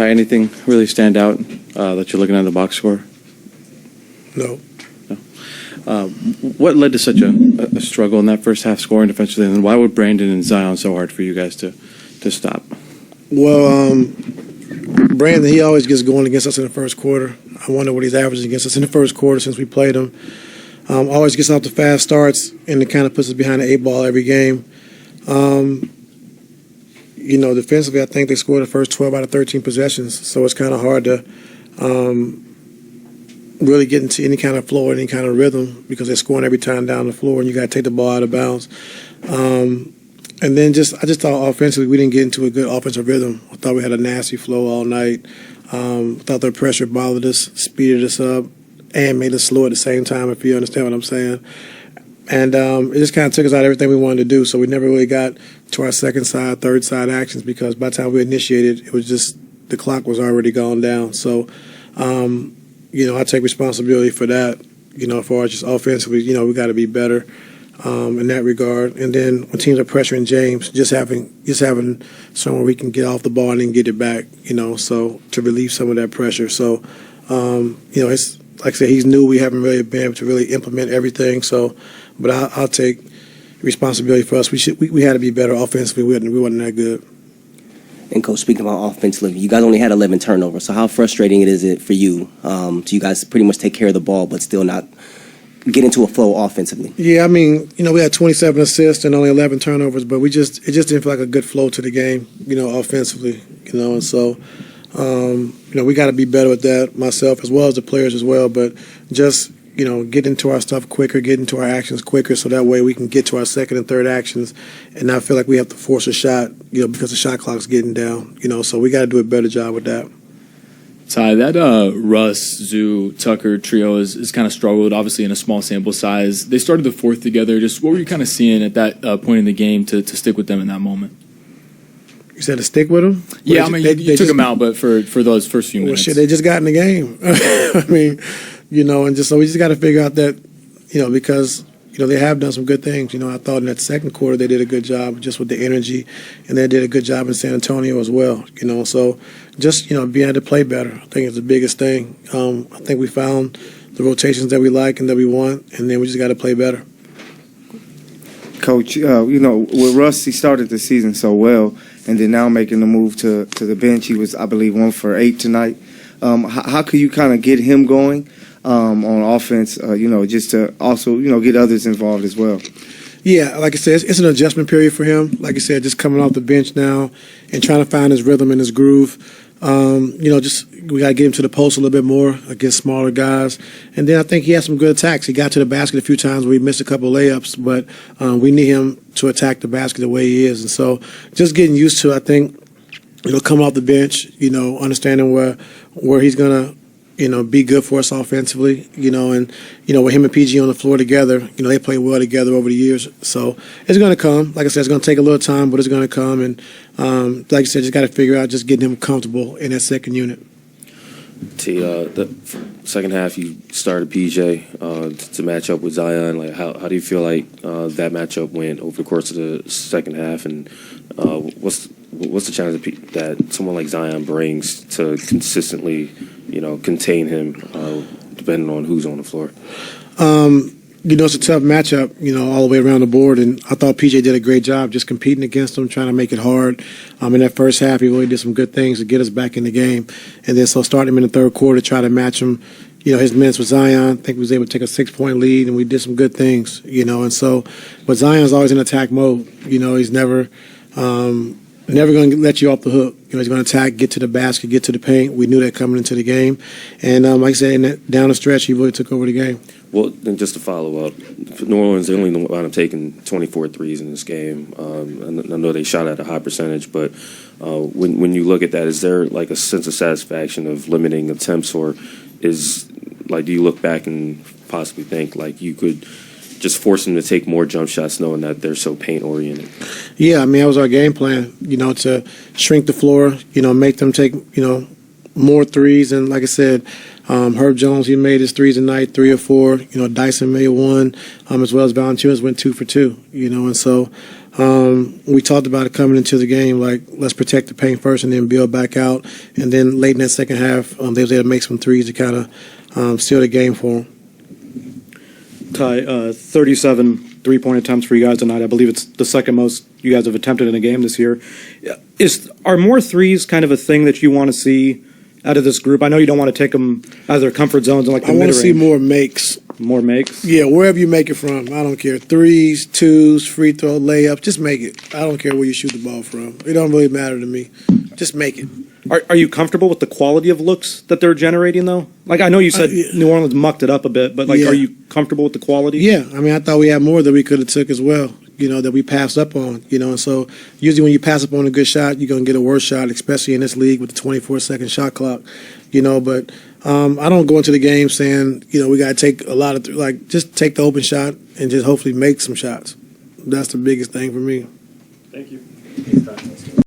Ty, anything really stand out that you're looking at the box score? No. What led to such a struggle in that first half scoring defensively, and why would Brandon and Zion so hard for you guys to stop? Well, Brandon, he always gets going against us in the first quarter. I wonder what he's averaging against us in the first quarter since we played him. Always gets off the fast starts, and it kind of puts us behind the 8-ball every game. Defensively, I think they scored the first 12 out of 13 possessions, so it's kind of hard to really get into any kind of flow or any kind of rhythm because they're scoring every time down the floor, and you got to take the ball out of bounds. And then I just thought offensively we didn't get into a good offensive rhythm. I thought we had a nasty flow all night. I thought their pressure bothered us, speeded us up, and made us slow at the same time, if you understand what I'm saying. And it just kind of took us out of everything we wanted to do, so we never really got to our second side, third side actions because by the time we initiated, it was just the clock was already gone down. So, I take responsibility for that, as far as just offensively, we got to be better. In that regard, and then when teams are pressuring James, just having somewhere we can get off the ball and then get it back, so to relieve some of that pressure. So, it's like I said, he's new. We haven't really been able to really implement everything. So, but I'll take responsibility for us. We had to be better offensively. We wasn't that good. And Coach, speaking about offensively, you guys only had 11 turnovers. So how frustrating is it for you? So you guys pretty much take care of the ball, but still not get into a flow offensively? Yeah, we had 27 assists and only 11 turnovers, but it just didn't feel like a good flow to the game, offensively, and so, we got to be better with that, myself as well as the players as well, but just, get into our stuff quicker, get into our actions quicker, so that way we can get to our second and third actions and not feel like we have to force a shot, because the shot clock's getting down, so we got to do a better job with that. Ty, that Russ, Zoo, Tucker trio is kind of struggled, obviously in a small sample size. They started the fourth together. Just what were you kind of seeing at that point in the game to stick with them in that moment? You said to stick with them? Yeah, you took them out, but for those first few minutes. Well, shit, they just got in the game. And so we just got to figure out that, because they have done some good things. I thought in that second quarter they did a good job just with the energy, and they did a good job in San Antonio as well. So just, being able to play better, I think is the biggest thing. I think we found the rotations that we like and that we want, and then we just got to play better. Coach, with Russ, he started the season so well, and then now making the move to the bench. He was, I believe, 1 for 8 tonight. How could you kind of get him going on offense, just to also, get others involved as well? Yeah, like I said, it's an adjustment period for him. Like I said, just coming off the bench now and trying to find his rhythm and his groove. Just we got to get him to the post a little bit more against smaller guys. And then I think he had some good attacks. He got to the basket a few times where he missed a couple of layups, but we need him to attack the basket the way he is. And so just getting used to, I think, coming off the bench, understanding where he's going to, be good for us offensively, and, with him and PG on the floor together, they play well together over the years. So it's going to come. Like I said, it's going to take a little time, but it's going to come. And like I said, just got to figure out just getting him comfortable in that second unit. The second half, you started PJ to match up with Zion. Like, how do you feel like that matchup went over the course of the second half? And what's the challenge that someone like Zion brings to consistently, contain him, depending on who's on the floor? It's a tough matchup, all the way around the board. And I thought PJ did a great job just competing against him, trying to make it hard. In that first half, he really did some good things to get us back in the game. And then so starting him in the third quarter, try to match him, his minutes with Zion. I think we was able to take a 6-point lead, and we did some good things, And so, but Zion's always in attack mode. He's never going to let you off the hook. He's going to attack, get to the basket, get to the paint. We knew that coming into the game. And like I said, down the stretch, he really took over the game. Well, then just to follow up, New Orleans, they only wound up taking 24 threes in this game. I know they shot at a high percentage, but when you look at that, is there like a sense of satisfaction of limiting attempts, or do you look back and possibly think like you could just force them to take more jump shots knowing that they're so paint-oriented? Yeah, that was our game plan, to shrink the floor, make them take, more threes. And like I said, Herb Jones, he made his threes tonight, 3 or 4. Dyson made 1, as well as Valanciunas went 2 for 2, And so We talked about it coming into the game, like let's protect the paint first and then build back out. And then late in that second half, they was able to make some threes to kind of seal the game for them. Ty, 37 three-point attempts for you guys tonight. I believe it's the second most you guys have attempted in a game this year. Are more threes kind of a thing that you want to see out of this group? I know you don't want to take them out of their comfort zones and like the I want to mid-range. see more makes. More makes? Yeah, wherever you make it from. I don't care. Threes, twos, free throw, layup. Just make it. I don't care where you shoot the ball from. It don't really matter to me. Just make it. Are you comfortable with the quality of looks that they're generating, though? Like, I know you said Yeah. New Orleans mucked it up a bit, but, like, Yeah. are you comfortable with the quality? Yeah, I mean, I thought we had more that we could have took as well, that we passed up on, and so usually when you pass up on a good shot, you're going to get a worse shot, especially in this league with the 24-second shot clock, but I don't go into the game saying, we got to take a lot of, just take the open shot and just hopefully make some shots. That's the biggest thing for me. Thank you.